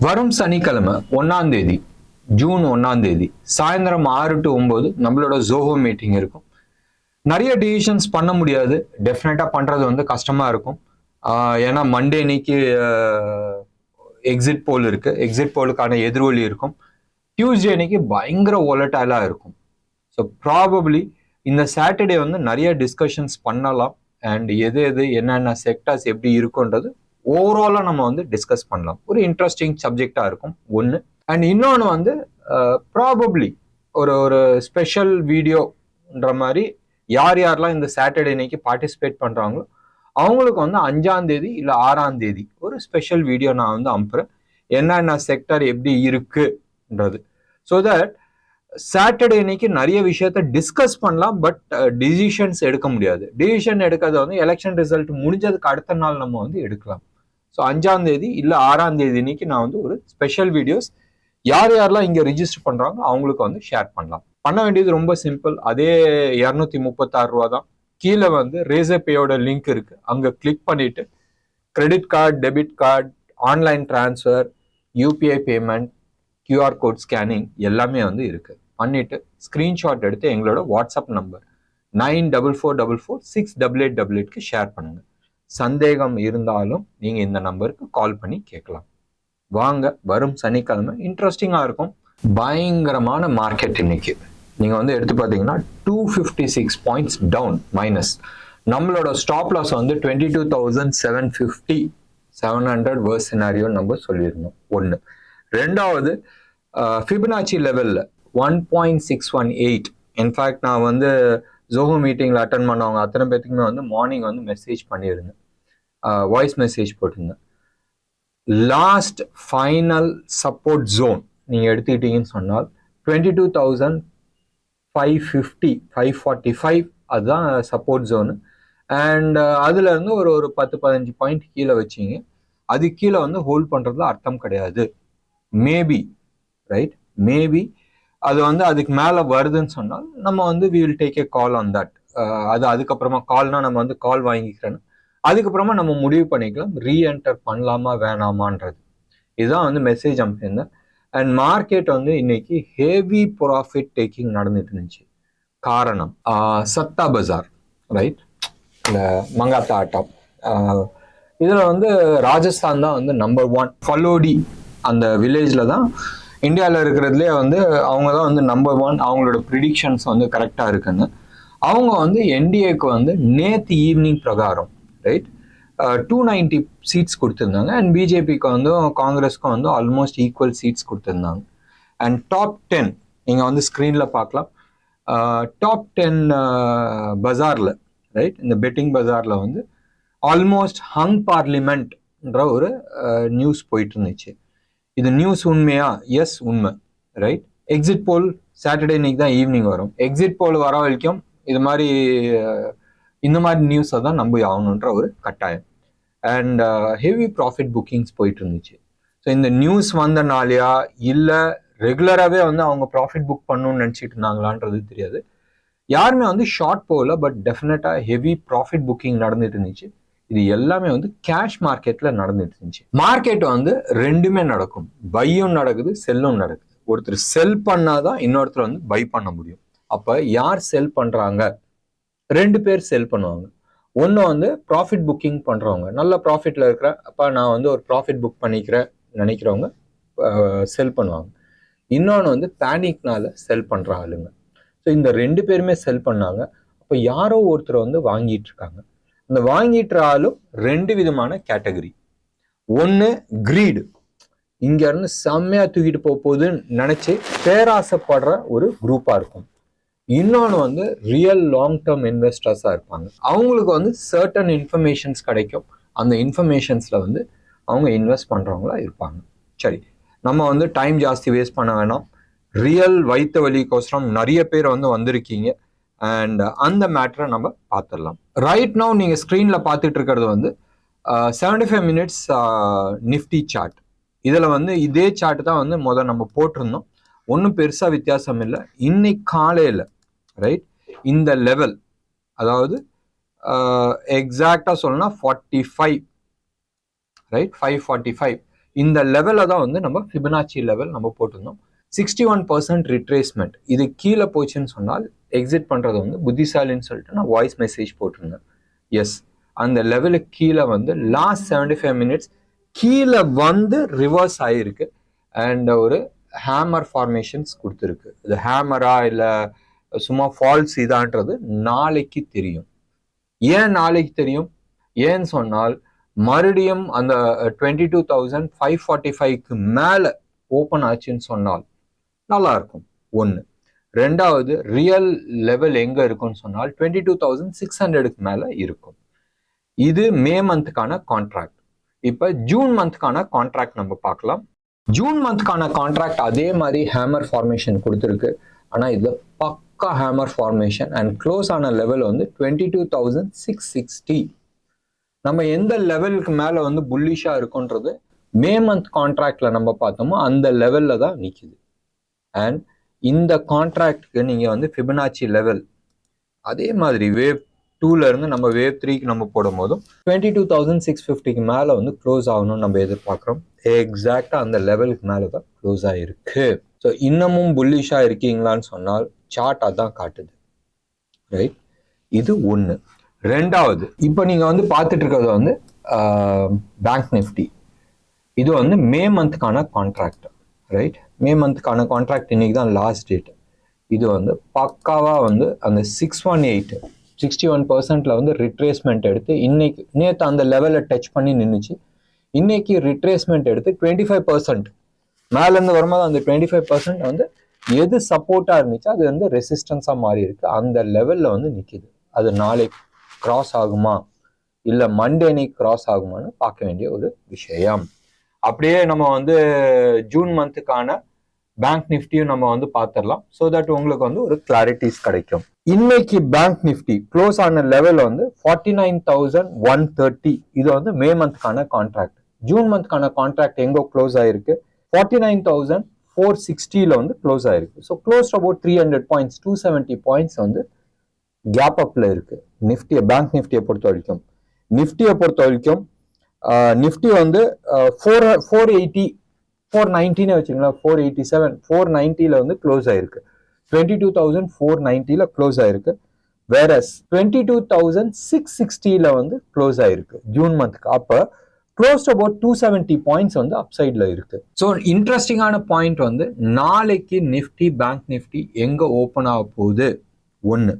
வரும் சனிக்கிழமை 1ஆம் தேதி ஜூன் 1ஆம் தேதி சாயந்தரம் 6 to 9 நம்மளோட ஜோஹோ மீட்டிங் இருக்கும். நிறைய டிசிஷன்ஸ் பண்ண முடியாது, டெஃபினட்டா பண்றது வந்து கஷ்டமா இருக்கும். ஏன்னா மண்டே இன்னைக்கு எக்ஸிட் போல் இருக்கு, எக்ஸிட் போலுக்கான எதிர்வொலி இருக்கும். டியூஸ்டே அன்னைக்கு பயங்கர வாலடைலா இருக்கும். ஸோ ப்ராபப்ளி இந்த சாட்டர்டே வந்து நிறைய டிஸ்கஷன்ஸ் பண்ணலாம். அண்ட் எது என்னென்ன செக்டர்ஸ் எப்படி இருக்குன்றது ஓவராலா நம்ம வந்து டிஸ்கஸ் பண்ணலாம். ஒரு இன்ட்ரெஸ்டிங் சப்ஜெக்டா இருக்கும் ஒன்று. அண்ட் இன்னொன்று வந்து ப்ராபப்ளி ஒரு ஸ்பெஷல் வீடியோன்ற மாதிரி யாரெல்லாம் இந்த சாட்டர்டே இன்னைக்கு பார்ட்டிசிபேட் பண்றாங்களோ அவங்களுக்கு வந்து 5ஆம் தேதி இல்லை 6ஆம் தேதி ஒரு ஸ்பெஷல் வீடியோ நான் வந்து அனுப்புறேன், என்னென்ன செக்டர் எப்படி இருக்குன்றது. ஸோ தட் சாட்டர்டே இன்னைக்கு நிறைய விஷயத்த டிஸ்கஸ் பண்ணலாம், பட் டிசிஷன்ஸ் எடுக்க முடியாது. டிசிஷன் எடுக்கிறது வந்து எலெக்ஷன் ரிசல்ட் முடிஞ்சதுக்கு அடுத்த நாள் நம்ம வந்து எடுக்கலாம். ஸோ 5ஆம் தேதி இல்லை 6ஆம் தேதி இன்னைக்கு நான் வந்து ஒரு ஸ்பெஷல் வீடியோஸ் யாரெல்லாம் இங்கே ரிஜிஸ்டர் பண்றாங்க அவங்களுக்கு வந்து ஷேர் பண்ணலாம். பண்ண வேண்டியது ரொம்ப சிம்பிள், அதே 236 ரூபா தான். கீழே வந்து ரேசர்பேயோட லிங்க் இருக்கு, அங்கே கிளிக் பண்ணிட்டு credit card, debit card, online transfer, UPI payment, QR code scanning எல்லாமே வந்து இருக்கு. பண்ணிட்டு ஸ்கிரீன்ஷாட் எடுத்து எங்களோட வாட்ஸ்அப் நம்பர் 9444468888க்கு ஷேர் பண்ணுங்க. சந்தேகம் இருந்தாலும் நீங்க இந்த நம்பருக்கு கால் பண்ணி கேட்கலாம். வாங்க, வரும் சனிக்கிழமை இன்ட்ரெஸ்டிங்கா இருக்கும். பயங்கரமான மார்க்கெட் இன்னைக்கு. நீங்க வந்து எடுத்து பார்த்தீங்கன்னா 256 பாயிண்ட்ஸ் டவுன் மைனஸ். நம்மளோட ஸ்டாப் லாஸ் வந்து 22,750 700 வேர்ஸ் சினாரியோ நம்ம சொல்லியிருந்தோம். ஒன்று. ரெண்டாவது, ஃபிபனாச்சி லெவலில் 1.618. இன்ஃபேக்ட் நான் வந்து ஜோஹோ மீட்டிங்கில் அட்டன் பண்ணவங்க அத்தனை பேத்துக்குமே வந்து மார்னிங் வந்து மெசேஜ் பண்ணியிருந்தேன், வாய்ஸ் மெசேஜ் போட்டிருந்தேன். லாஸ்ட் ஃபைனல் சப்போர்ட் ஜோன் நீங்கள் எடுத்துக்கிட்டீங்கன்னு சொன்னால் 22,550 545 அதுதான் சப்போர்ட் ஜோனு. அண்ட் அதுல இருந்து ஒரு 10-15 பாயிண்ட் கீழே வச்சிங்க. அது கீழே வந்து ஹோல்ட் பண்றதுல அர்த்தம் கிடையாது. மேபி ரைட், மேபி அது வந்து அதுக்கு மேலே வருதுன்னு சொன்னால் நம்ம வந்து we will take a call on that. அதுக்கப்புறமா கால்னா நம்ம வந்து கால் வாங்கிக்கிறேன்னு அதுக்கப்புறமா நம்ம முடிவு பண்ணிக்கலாம் ரீஎன்டர் பண்ணலாமா வேணாமான்றது. இதுதான் வந்து மெசேஜ் அனுப்பியிருந்தேன். அண்ட் மார்க்கெட் வந்து இன்னைக்கு ஹெவி ப்ராஃபிட் டேக்கிங் நடந்துட்டு இருந்துச்சு. காரணம் சத்தா பஜார், ரைட், இந்த மங்காத்தா ஆட்டம். இதில் வந்து ராஜஸ்தான் தான் வந்து நம்பர் 1. ஃபலோடி அந்த வில்லேஜில் தான் இந்தியாவில் இருக்கிறதுலே வந்து அவங்க தான் வந்து நம்பர் 1. அவங்களோட ப்ரிடிக்ஷன்ஸ் வந்து கரெக்டாக இருக்குன்னு அவங்க வந்து என்டிஏக்கு வந்து நேற்று ஈவினிங் பிரகாரம் ரைட் 290 சீட்ஸ் கொடுத்துருந்தாங்க. அண்ட் பிஜேபிக்கு வந்து காங்கிரஸ்க்கும் வந்து ஆல்மோஸ்ட் ஈக்குவல் சீட்ஸ் கொடுத்துருந்தாங்க. அண்ட் டாப் 10 நீங்கள் வந்து ஸ்க்ரீனில் பார்க்கலாம். டாப் 10 பஜாரில் ரைட், இந்த பெட்டிங் பஜாரில் வந்து ஆல்மோஸ்ட் ஹங் பார்லிமெண்ட்ன்ற ஒரு நியூஸ் போயிட்டு இருந்துச்சு. இது நியூஸ் உண்மையா? எஸ், உண்மை, ரைட். எக்ஸிட் போல் சாட்டர்டே இன்னைக்கு தான் ஈவினிங் வரும். எக்ஸிட் போல் வர வரைக்கும் இது மாதிரி இந்த மாதிரி நியூஸை தான் நம்பி ஆகணுன்ற ஒரு கட்டாயம். அண்ட் ஹெவி ப்ராஃபிட் புக்கிங்ஸ் போயிட்டு இருந்துச்சு. ஸோ இந்த நியூஸ் வந்தனாலையா இல்லை ரெகுலராகவே வந்து அவங்க ப்ராஃபிட் புக் பண்ணணும்னு நினச்சிட்டு இருந்தாங்களான்றது தெரியாது. யாருமே வந்து ஷார்ட் போகல, பட் டெஃபினட்டாக ஹெவி ப்ராஃபிட் புக்கிங் நடந்துட்டு இருந்துச்சு. இது எல்லாமே வந்து கேஷ் மார்க்கெட்ல நடந்துட்டு இருந்துச்சு. மார்க்கெட் வந்து ரெண்டுமே நடக்கும், பையும் நடக்குது, செல்லும் நடக்குது. ஒருத்தர் செல் பண்ணாதான் இன்னொருத்தர் வந்து பை பண்ண முடியும். அப்ப யார் செல் பண்றாங்க? 2 பேர் செல் பண்ணுவாங்க. ஒன்று வந்து ப்ராஃபிட் புக்கிங் பண்றவங்க, நல்ல ப்ராஃபிட்ல இருக்கிற அப்ப நான் வந்து ஒரு ப்ராஃபிட் புக் பண்ணிக்கிறேன் நினைக்கிறவங்க செல் பண்ணுவாங்க. இன்னொன்று வந்து பேனிக்னால செல் பண்ற ஆளுங்க. ஸோ இந்த 2 பேருமே செல் பண்ணாங்க. அப்போ யாரோ ஒருத்தர் வந்து வாங்கிட்டு இருக்காங்க. அந்த வாங்கிட்டு ஆளும் 2 விதமான கேட்டகரி. ஒன்று கிரீடு, இங்க இருந்து செம்மையா தூக்கிட்டு போகுதுன்னு நினைச்சு பேராசைப்படுற ஒரு குரூப்பா இருக்கும். இன்னொன்று வந்து ரியல் லாங் டேர்ம் இன்வெஸ்டர்ஸா இருப்பாங்க. அவங்களுக்கு வந்து சர்டன் இன்ஃபர்மேஷன்ஸ் கிடைக்கும், அந்த இன்ஃபர்மேஷன்ஸ்ல வந்து அவங்க இன்வெஸ்ட் பண்றவங்களா இருப்பாங்க. சரி, நம்ம வந்து டைம் ஜாஸ்தி வேஸ்ட் பண்ண வேணாம். ரியல் வைத்த வலிக்கோசரம் நிறைய பேர் வந்து வந்திருக்கீங்க. அண்ட் அந்த மேட்டரை நம்ம பார்த்துடலாம். ரைட் நவ் நீங்கள் ஸ்க்ரீனில் பார்த்துட்டு இருக்கிறது வந்து 75 மினிட்ஸ் நிஃப்டி சார்ட். இதில் வந்து இதே சார்ட் தான் வந்து முதல் நம்ம போட்டிருந்தோம். ஒன்றும் பெருசாக வித்தியாசம் இல்லை. இன்னைக்கு காலையில் ரைட் இந்த லெவல், அதாவது எக்ஸாக்டாக சொல்லணும்னா 45 ரைட் 545 இந்த லெவலில் தான் வந்து நம்ம ஃபிபனாச்சி லெவல் நம்ம போட்டிருந்தோம். 61% ரிட்ரேஸ்மெண்ட். இது கீழே போச்சுன்னு சொன்னால் எக்ஸிட் பண்ணுறது வந்து புத்திசாலின்னு சொல்லிட்டு நான் வாய்ஸ் மெசேஜ் போட்டிருந்தேன். எஸ், அந்த லெவலுக்கு கீழே வந்து லாஸ்ட் 75 மினிட்ஸ் கீழே வந்து ரிவர்ஸ் ஆகிருக்கு அண்ட் ஒரு ஹேமர் ஃபார்மேஷன்ஸ் கொடுத்துருக்கு. இது ஹேமரா இல்லை சும்மா ஃபால்ஸ் இதான்றது நாளைக்கு தெரியும். ஏன் நாளைக்கு தெரியும்? ஏன்னு சொன்னால் மறுபடியும் அந்த 22,545க்கு மேலே ஓப்பன் ஆச்சுன்னு சொன்னால் நல்லா இருக்கும். ஒன்று. ரெண்டாவது, ரியல் லெவல் எங்கே இருக்குன்னு சொன்னால் 22,600க்கு மேலே இருக்கும். இது மே மந்த்துக்கான கான்ட்ராக்ட். இப்போ ஜூன் மந்த்துக்கான கான்ட்ராக்ட் நம்ம பார்க்கலாம். ஜூன் மந்த்துக்கான கான்ட்ராக்ட் அதே மாதிரி ஹேமர் ஃபார்மேஷன் கொடுத்துருக்கு. ஆனால் இதில் பக்கா ஹேமர் ஃபார்மேஷன் அண்ட் க்ளோஸ் ஆன லெவல் வந்து 22,660. நம்ம எந்த லெவலுக்கு மேலே வந்து புல்லிஷாக இருக்குன்றது மே மந்த் கான்ட்ராக்டில் நம்ம பார்த்தோமோ அந்த லெவலில் தான் நிற்குது. அண்ட் இந்த கான்ட்ராக்டுக்கு நீங்கள் வந்து ஃபிபனாச்சி லெவல் அதே மாதிரி வேவ் 2லேருந்து நம்ம வேவ் 3க்கு நம்ம போடும் போதும் 22,650க்கு மேலே வந்து க்ளோஸ் ஆகணும்னு நம்ம எதிர்பார்க்குறோம். எக்ஸாக்டாக அந்த லெவலுக்கு மேலே தான் க்ளோஸ் ஆகிருக்கு. ஸோ இன்னமும் புல்லிஷாக இருக்கீங்களான்னு சொன்னால் சார்ட் அதான் காட்டுது. ரைட், இது ஒன்று. ரெண்டாவது, இப்போ நீங்கள் வந்து பார்த்துட்டு இருக்கிறது வந்து பேங்க் நிஃப்டி. இது வந்து மே மந்த்துக்கான கான்ட்ராக்ட். ரைட், மே மந்த்துக்கான கான்ட்ராக்ட் இன்னைக்கு தான் லாஸ்ட் டேட். இது வந்து பக்காவாக வந்து அந்த 618 61%ல வந்து ரிட்ரேஸ்மெண்ட் எடுத்து இன்னைக்கு நேற்று அந்த லெவலில் டச் பண்ணி நின்றுச்சு. இன்னைக்கு ரிட்ரேஸ்மெண்ட் எடுத்து 25% மேலேருந்து வரும்போது அந்த 25% வந்து எது சப்போர்ட்டாக இருந்துச்சு அது வந்து ரெசிஸ்டன்ஸாக மாறி இருக்கு. அந்த லெவலில் வந்து நிற்கிது. அது நாளைக்கு கிராஸ் ஆகுமா இல்லை மண்டே அன்னைக்கு கிராஸ் ஆகுமான்னு பார்க்க வேண்டிய ஒரு விஷயம். அப்படியே நம்ம வந்து ஜூன் மந்த்துக்கான பேங்க் நிஃப்டியும் நம்ம வந்து பார்த்துடலாம். ஸோ தட் உங்களுக்கு வந்து ஒரு கிளாரிட்டிஸ் கிடைக்கும். இன்னைக்கு பேங்க் நிஃப்டி க்ளோஸ் ஆன லெவல் வந்து 49,130. இது வந்து மே மந்த்துக்கான கான்ட்ராக்ட். ஜூன் மந்த்துக்கான கான்ட்ராக்ட் எங்கோ க்ளோஸ் ஆயிருக்கு 49,460ல வந்து க்ளோஸ் ஆயிருக்கு. So close about 300 points 270 points வந்து கேப் அப்ல இருக்கு. நிஃப்டியை பேங்க் நிஃப்டியை பொறுத்த வரைக்கும் நிஃப்டி வந்து 480 490 வச்சுங்களா, 487 490ல வந்து க்ளோஸ் ஆயிருக்கு. 22,490ல க்ளோஸ் ஆயிருக்கு. வேறஸ் 22,660ல வந்து க்ளோஸ் ஆயிருக்கு ஜூன் மந்த்க்கு. அப்போ க்ளோஸ் அபவுட் 270 பாயிண்ட்ஸ் வந்து அப்சைட்ல இருக்கு. ஸோ இன்ட்ரெஸ்டிங்கான பாயிண்ட் வந்து நாளைக்கு நிஃப்டி பேங்க் நிஃப்டி எங்க ஓப்பன் ஆக போகுது ஒன்று.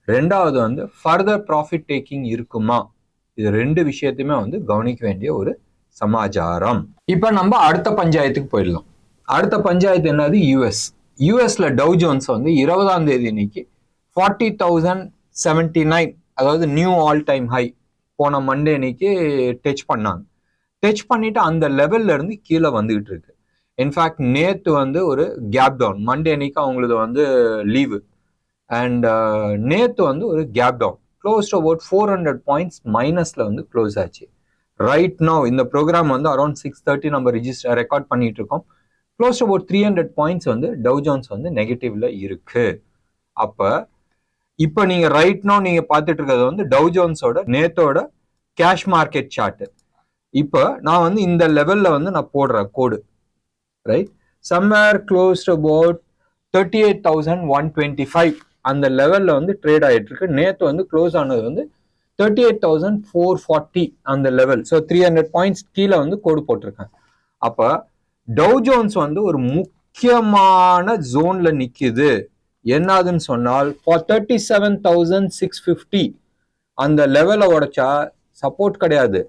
ரெண்டாவது வந்து ஃபர்தர் ப்ராஃபிட் டேக்கிங் இருக்குமா, இது ரெண்டு விஷயத்தையுமே வந்து கவனிக்க வேண்டிய ஒரு சமாச்சாரம். இப்போ நம்ம அடுத்த பஞ்சாயத்துக்கு போயிடலாம். அடுத்த பஞ்சாயத்து என்னது? யூஎஸ்ல டவ் ஜோன்ஸ் வந்து 20ஆம் தேதி இன்னைக்கு 40,079, அதாவது நியூ ஆல் டைம் ஹை போன மண்டே இன்னைக்கு டச் பண்ணாங்க. டச் பண்ணிட்டு அந்த லெவல்ல இருந்து கீழே வந்துகிட்டு இருக்கு. இன்ஃபேக்ட் நேத்து வந்து ஒரு கேப் டவுன், மண்டே அன்னைக்கு அவங்களது வந்து லீவு அண்ட் நேத்து வந்து ஒரு gap down close to about 400 points மைனஸ்ல வந்து க்ளோஸ் ஆச்சு. ரைட் நவ் இந்த ப்ரோக்ராம் வந்து அரௌண்ட் 6:30 நம்ம ரெக்கார்ட் பண்ணிட்டு இருக்கோம். க்ளோஸ் டு அபவுட் 300 பாயிண்ட்ஸ் வந்து டவ் ஜோன்ஸ் வந்து நெகட்டிவ்ல இருக்கு. அப்ப இப்போ நீங்க ரைட் நவ் நீங்க பார்த்துட்டு இருக்கிறது வந்து டவ் ஜோன்ஸோட நேத்தோட கேஷ் மார்க்கெட் சார்ட். இப்போ நான் வந்து இந்த லெவல்ல வந்து நான் போடுறேன் கோடு. Right, somewhere close to about 38,125 அந்த லெவல்ல வந்து ட்ரேட் ஆயிட்டு இருக்கு. நேத்து வந்து க்ளோஸ் ஆனது வந்து 38,440 அந்த லெவல். ஸோ 300 பாயிண்ட்ஸ் கீழே வந்து கோடு போட்டிருக்கேன். அப்ப டவ் ஜோன்ஸ் வந்து ஒரு முக்கியமான ஜோன்ல நிக்குது. என்னதுன்னு சொன்னால் 37,650 அந்த லெவலை உடைச்சா சப்போர்ட் கிடையாது,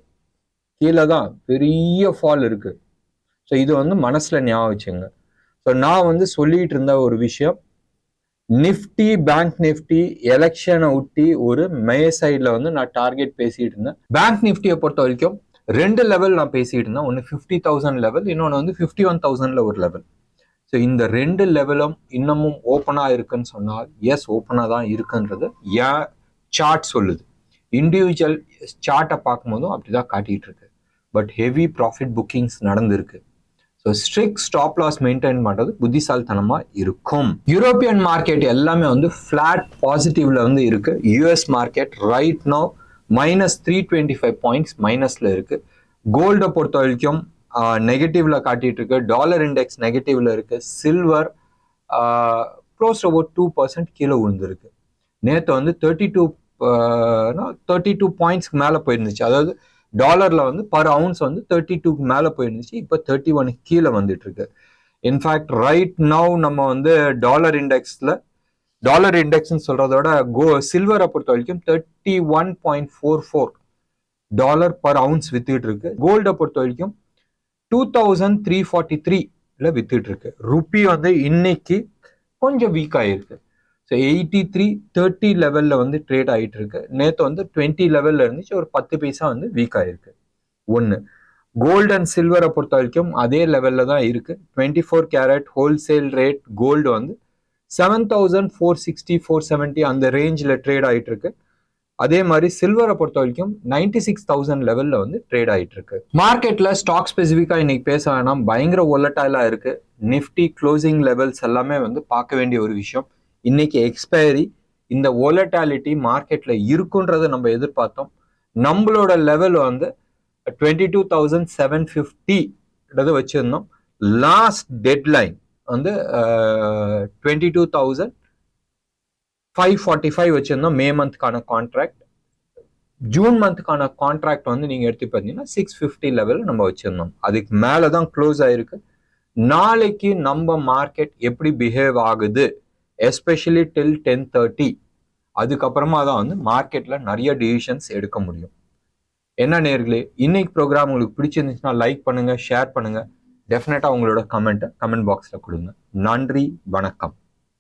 கீழே தான் பெரிய ஃபால் இருக்கு. ஸோ இது வந்து மனசுல ஞாபகம் வச்சுங்க. ஸோ நான் வந்து சொல்லிட்டு இருந்த ஒரு விஷயம், நிஃப்டி பேங்க் நிஃப்டி எலெக்ஷனை ஒட்டி ஒரு மே சைட்ல வந்து நான் டார்கெட் பேசிட்டு இருந்தேன். பேங்க் நிஃப்டியை பொறுத்த வரைக்கும் ரெண்டு லெவல் நான் பேசிட்டு இருந்தேன். ஒன்று 50,000 லெவல், இன்னொன்று வந்து 51,000ல ஒரு லெவல். ஸோ இந்த ரெண்டு லெவலும் இன்னமும் ஓப்பனாக இருக்குன்னு சொன்னால் எஸ் ஓப்பனாக தான் இருக்குன்றது ஏன் சார்ட் சொல்லுது. இண்டிவிஜுவல் சார்ட்டை பார்க்கும்போதும் அப்படிதான் காட்டிட்டு இருக்கு. பட் ஹெவி ப்ராஃபிட் புக்கிங்ஸ் நடந்திருக்கு. So strict stop loss maintain பண்ணுறது புத்திசாலித்தனமாக இருக்கும். யூரோப்பியன் மார்க்கெட் எல்லாமே வந்து ஃப்ளாட் பாசிட்டிவ்ல வந்து இருக்கு. US market right no -325 points மைனஸ்ல இருக்கு. கோல்டை பொறுத்த வரைக்கும் நெகட்டிவ்ல காட்டிட்டு இருக்கு, டாலர் இண்டெக்ஸ் நெகட்டிவ்ல இருக்கு, சில்வர் க்ளோஸ் அபவுட் 2% கீழே விழுந்திருக்கு. நேற்று வந்து 32 பாயிண்ட்ஸ்க்கு மேலே போயிருந்துச்சு. அதாவது டாலர்ல வந்து பர் அவுன்ஸ் வந்து 32க்கு மேலே போயிருந்துச்சு. இப்போ 31 கீழே வந்துட்டு இருக்கு. இன்ஃபேக்ட் ரைட் நவ் நம்ம வந்து டாலர் இண்டெக்ஸ்ன்னு சொல்றதோட சில்வரை பொறுத்த வரைக்கும் 31.44 டாலர் பர் அவுன்ஸ் வித்துட்டு இருக்கு. கோல்டை பொறுத்த வரைக்கும் 2343 வித்துட்டு இருக்கு. ருப்பி வந்து இன்னைக்கு கொஞ்சம் வீக் ஆயிருக்கு. ஸோ 83.30 லெவல்ல வந்து ட்ரேட் ஆகிட்டு இருக்கு. நேற்று வந்து 20 லெவல்ல இருந்துச்சு, ஒரு 10 பைசா வந்து வீக் ஆயிருக்கு. ஒன்று. கோல்டு அண்ட் சில்வரை பொறுத்த வரைக்கும் அதே லெவல்ல தான் இருக்கு. 24 கேரட் ஹோல்சேல் ரேட் கோல்டு வந்து 7460 470 அந்த ரேஞ்சில் ட்ரேட் ஆகிட்டு இருக்கு. அதே மாதிரி சில்வரை பொறுத்த வரைக்கும் 96,000 லெவல்ல வந்து ட்ரேட் ஆகிட்டு இருக்கு. மார்க்கெட்ல ஸ்டாக் ஸ்பெசிஃபிக்கா இன்னைக்கு பேச வேணாம், பயங்கர ஒலட்டைலா இருக்கு. நிஃப்டி க்ளோசிங் லெவல்ஸ் எல்லாமே வந்து பார்க்க வேண்டிய ஒரு விஷயம். இன்னைக்கு எக்ஸ்பைரி, இந்த ஒலட்டாலிட்டி மார்க்கெட்ல இருக்குன்றதை நம்ம எதிர்பார்த்தோம். நம்மளோட லெவல் வந்து 22,750 வச்சிருந்தோம். லாஸ்ட் டெட்லைன் வந்து 22,545 வச்சிருந்தோம் மே மந்த்க்கான கான்ட்ராக்ட். ஜூன் மந்த்க்கான கான்ட்ராக்ட் வந்து நீங்க எடுத்து பார்த்தீங்கன்னா 650 லெவல் நம்ம வச்சிருந்தோம். அதுக்கு மேலதான் க்ளோஸ் ஆயிருக்கு. நாளைக்கு நம்ம மார்க்கெட் எப்படி பிஹேவ் ஆகுது, எஸ்பெஷலி டில் 10:30, அதுக்கப்புறமா தான் வந்து மார்க்கெட்ல நிறைய டிசிஷன்ஸ் எடுக்க முடியும். என்ன நேர்களே, இன்னைக்கு ப்ரோக்ராம் உங்களுக்கு பிடிச்சிருந்துச்சுன்னா லைக் பண்ணுங்க, ஷேர் பண்ணுங்க, டெஃபினட்டா உங்களோட கமெண்ட் பாக்ஸ்ல கொடுங்க. நன்றி, வணக்கம்.